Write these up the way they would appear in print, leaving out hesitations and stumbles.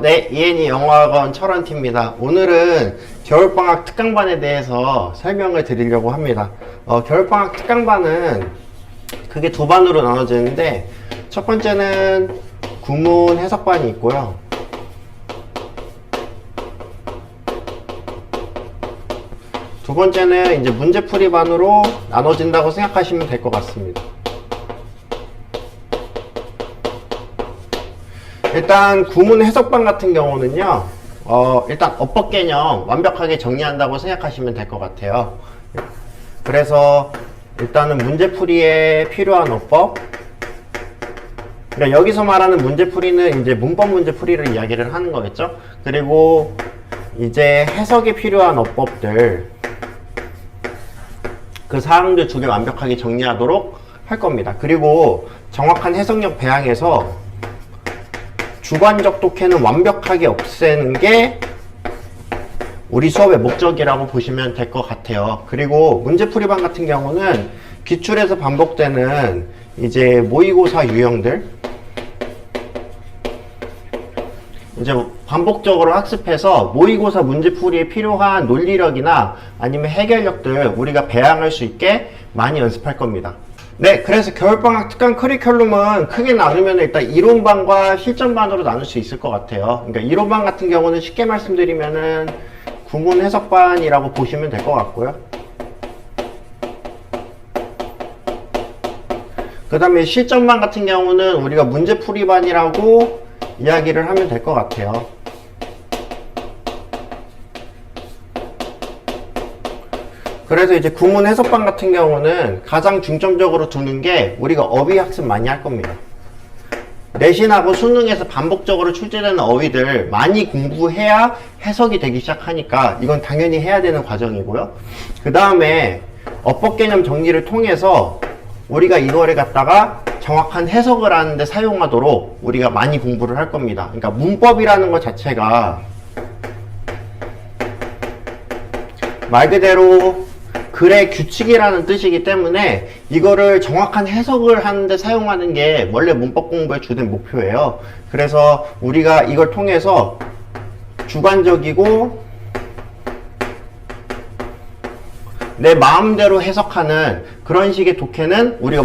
네, ENE 영어학원 철원티입니다. 오늘은 겨울방학 특강반에 대해서 설명을 드리려고 합니다. 겨울방학 특강반은 크게 두 반으로 나눠지는데, 첫 번째는 구문 해석반이 있고요. 두 번째는 이제 문제풀이 반으로 나눠진다고 생각하시면 될 것 같습니다. 일단 구문 해석반 같은 경우는요, 일단 어법 개념 완벽하게 정리한다고 생각하시면 될 것 같아요. 그래서 일단은 문제풀이에 필요한 어법, 그러니까 여기서 말하는 문제풀이는 이제 문법 문제풀이를 이야기를 하는 거겠죠. 그리고 이제 해석에 필요한 어법들, 그 사항들 두 개 완벽하게 정리하도록 할 겁니다. 그리고 정확한 해석력 배양에서 주관적 독해는 완벽하게 없애는 게 우리 수업의 목적이라고 보시면 될 것 같아요. 그리고 문제풀이반 같은 경우는 기출에서 반복되는 이제 모의고사 유형들, 이제 반복적으로 학습해서 모의고사 문제풀이에 필요한 논리력이나 아니면 해결력들 우리가 배양할 수 있게 많이 연습할 겁니다. 네, 그래서 겨울방학 특강 커리큘럼은 크게 나누면 일단 이론반과 실전반으로 나눌 수 있을 것 같아요. 그러니까 이론반 같은 경우는 쉽게 말씀드리면은 구문 해석반이라고 보시면 될 것 같고요. 그 다음에 실전반 같은 경우는 우리가 문제풀이반이라고 이야기를 하면 될 것 같아요. 그래서 이제 구문 해석반 같은 경우는 가장 중점적으로 두는 게 우리가 어휘 학습 많이 할 겁니다. 내신하고 수능에서 반복적으로 출제되는 어휘들 많이 공부해야 해석이 되기 시작하니까 이건 당연히 해야 되는 과정이고요. 그 다음에 어법 개념 정리를 통해서 우리가 이거를 갖다가 정확한 해석을 하는데 사용하도록 우리가 많이 공부를 할 겁니다. 그러니까 문법이라는 것 자체가 말 그대로 글의 규칙이라는 뜻이기 때문에 이거를 정확한 해석을 하는데 사용하는 게 원래 문법 공부의 주된 목표예요. 그래서 우리가 이걸 통해서 주관적이고 내 마음대로 해석하는 그런 식의 독해는 우리가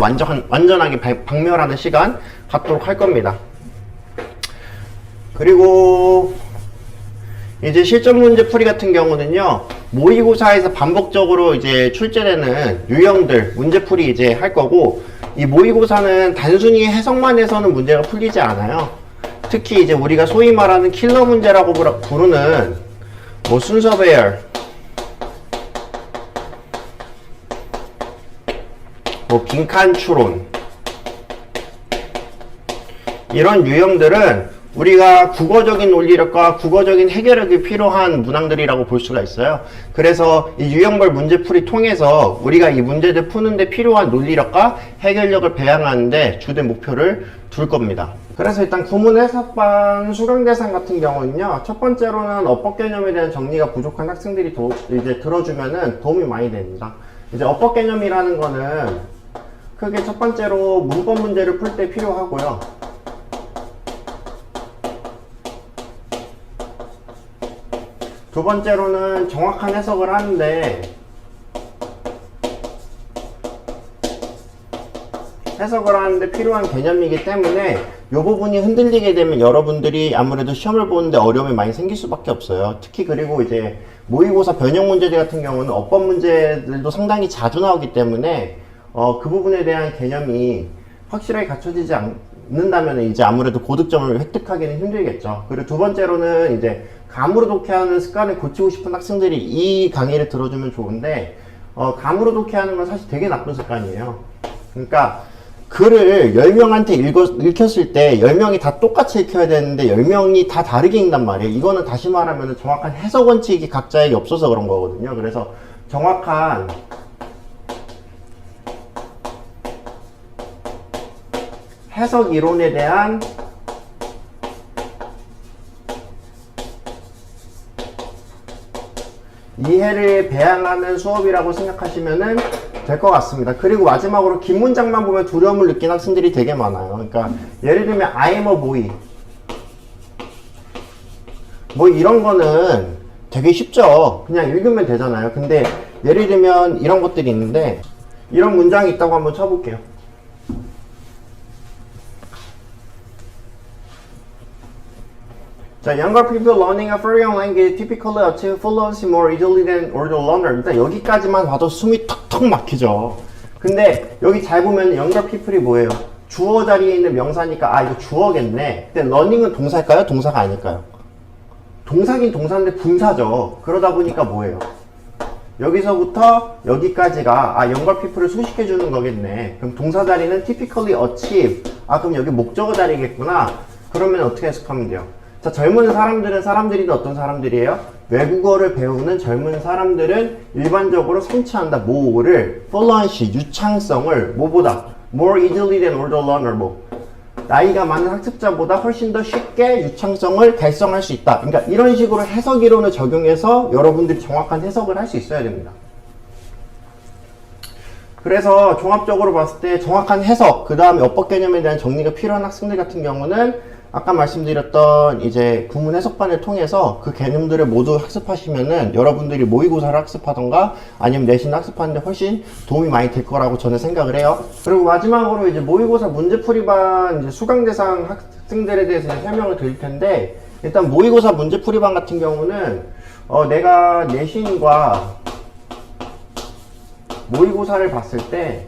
완전하게 박멸하는 시간 갖도록 할 겁니다. 그리고 이제 실전 문제 풀이 같은 경우는요, 모의고사에서 반복적으로 이제 출제되는 유형들 문제풀이 이제 할 거고, 이 모의고사는 단순히 해석만 해서는 문제가 풀리지 않아요. 특히 이제 우리가 소위 말하는 킬러 문제라고 부르는 뭐 순서 배열, 뭐 빈칸 추론, 이런 유형들은 우리가 국어적인 논리력과 국어적인 해결력이 필요한 문항들이라고 볼 수가 있어요. 그래서 이 유형별 문제풀이 통해서 우리가 이 문제들 푸는데 필요한 논리력과 해결력을 배양하는데 주된 목표를 둘 겁니다. 그래서 일단 구문 해석반 수강 대상 같은 경우는요, 첫 번째로는 어법 개념에 대한 정리가 부족한 학생들이 이제 들어주면은 도움이 많이 됩니다. 이제 어법 개념이라는 거는 크게 첫 번째로 문법 문제를 풀 때 필요하고요. 두 번째로는 정확한 해석을 하는데 필요한 개념이기 때문에 이 부분이 흔들리게 되면 여러분들이 아무래도 시험을 보는데 어려움이 많이 생길 수밖에 없어요. 특히 그리고 이제 모의고사 변형 문제들 같은 경우는 어법 문제들도 상당히 자주 나오기 때문에 그 부분에 대한 개념이 확실하게 갖춰지지 않는다면 이제 아무래도 고득점을 획득하기는 힘들겠죠. 그리고 두 번째로는 이제 감으로 독해하는 습관을 고치고 싶은 학생들이 이 강의를 들어주면 좋은데, 감으로 독해하는 건 사실 되게 나쁜 습관이에요. 그러니까 글을 10명한테 읽혔을 때 10명이 다 똑같이 읽혀야 되는데 10명이 다 다르게 읽단 말이에요. 이거는 다시 말하면 정확한 해석 원칙이 각자에게 없어서 그런 거거든요. 그래서 정확한 해석 이론에 대한 이해를 배양하는 수업이라고 생각하시면 될 것 같습니다. 그리고 마지막으로 긴 문장만 보면 두려움을 느끼는 학생들이 되게 많아요. 그러니까 예를 들면 I'm a boy, 뭐 이런 거는 되게 쉽죠. 그냥 읽으면 되잖아요. 근데 예를 들면 이런 것들이 있는데 이런 문장이 있다고 한번 쳐볼게요. 자, younger people learning a foreign language typically achieve fluency more easily than older learners. 일단 여기까지만 봐도 숨이 턱턱 막히죠. 근데 여기 잘 보면 younger people이 뭐예요? 주어 자리에 있는 명사니까 아 이거 주어겠네. 근데 learning은 동사일까요? 동사가 아닐까요? 동사긴 동사인데 분사죠. 그러다 보니까 뭐예요? 여기서부터 여기까지가 아 younger people을 소식해 주는 거겠네. 그럼 동사 자리는 typically achieve. 아 그럼 여기 목적어 자리겠구나. 그러면 어떻게 해석하면 돼요? 자, 젊은 사람들은 사람들이 어떤 사람들이에요? 외국어를 배우는 젊은 사람들은 일반적으로 성취한다. 뭐를? fluency, 유창성을 뭐보다? more easily than older learner. 뭐 나이가 많은 학습자보다 훨씬 더 쉽게 유창성을 달성할 수 있다. 그러니까 이런 식으로 해석 이론을 적용해서 여러분들이 정확한 해석을 할 수 있어야 됩니다. 그래서 종합적으로 봤을 때 정확한 해석, 그 다음에 어법 개념에 대한 정리가 필요한 학생들 같은 경우는 아까 말씀드렸던 이제 구문 해석반을 통해서 그 개념들을 모두 학습하시면은 여러분들이 모의고사를 학습하던가 아니면 내신 학습하는데 훨씬 도움이 많이 될 거라고 저는 생각을 해요. 그리고 마지막으로 이제 모의고사 문제풀이반 이제 수강 대상 학생들에 대해서 설명을 드릴 텐데 일단 모의고사 문제풀이반 같은 경우는 내가 내신과 모의고사를 봤을 때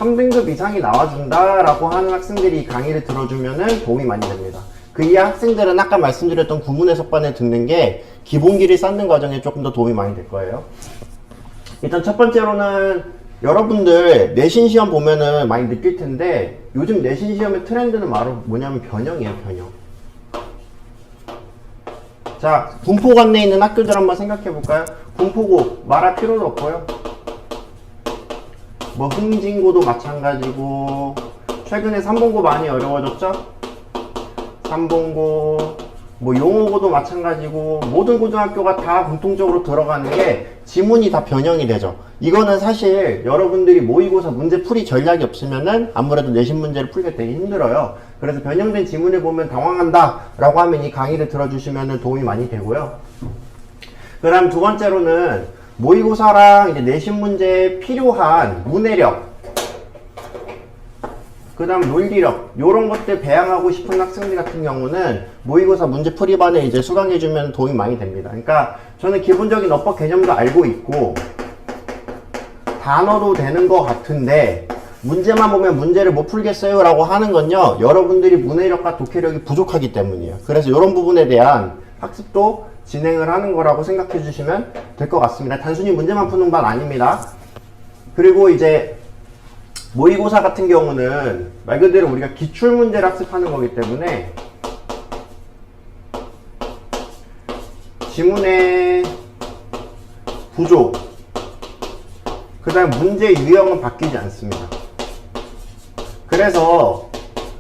3등급 이상이 나와준다라고 하는 학생들이 강의를 들어주면은 도움이 많이 됩니다. 그 이하 학생들은 아까 말씀드렸던 구문 해석반을 듣는 게 기본기를 쌓는 과정에 조금 더 도움이 많이 될 거예요. 일단 첫 번째로는 여러분들 내신 시험 보면은 많이 느낄 텐데 요즘 내신 시험의 트렌드는 바로 뭐냐면 변형이에요, 변형. 자, 분포 관내에 있는 학교들 한번 생각해 볼까요? 분포고 말할 필요도 없고요. 뭐 흥진고도 마찬가지고 최근에 삼본고 많이 어려워졌죠? 삼본고 뭐 용호고도 마찬가지고 모든 고등학교가 다 공통적으로 들어가는 게 지문이 다 변형이 되죠. 이거는 사실 여러분들이 모의고사 문제 풀이 전략이 없으면은 아무래도 내신 문제를 풀기가 되게 힘들어요. 그래서 변형된 지문을 보면 당황한다 라고 하면 이 강의를 들어주시면 도움이 많이 되고요. 그 다음 두 번째로는 모의고사랑 이제 내신 문제에 필요한 문해력, 그 다음 논리력, 요런 것들 배양하고 싶은 학생들 같은 경우는 모의고사 문제풀이반에 이제 수강해주면 도움이 많이 됩니다. 그러니까 저는 기본적인 어법 개념도 알고 있고 단어도 되는 것 같은데 문제만 보면 문제를 못 풀겠어요 라고 하는 건요, 여러분들이 문해력과 독해력이 부족하기 때문이에요. 그래서 이런 부분에 대한 학습도 진행을 하는 거라고 생각해 주시면 될 것 같습니다. 단순히 문제만 푸는 반 아닙니다. 그리고 이제 모의고사 같은 경우는 말 그대로 우리가 기출문제를 학습하는 거기 때문에 지문의 구조, 그 다음 문제 유형은 바뀌지 않습니다. 그래서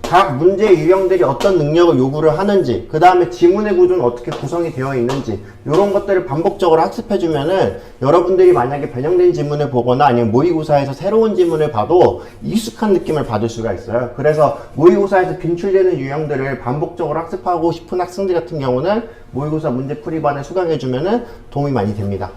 각 문제 유형들이 어떤 능력을 요구를 하는지, 그 다음에 지문의 구조는 어떻게 구성이 되어 있는지 이런 것들을 반복적으로 학습해주면은 여러분들이 만약에 변형된 지문을 보거나 아니면 모의고사에서 새로운 지문을 봐도 익숙한 느낌을 받을 수가 있어요. 그래서 모의고사에서 빈출되는 유형들을 반복적으로 학습하고 싶은 학생들 같은 경우는 모의고사 문제풀이반에 수강해주면은 도움이 많이 됩니다.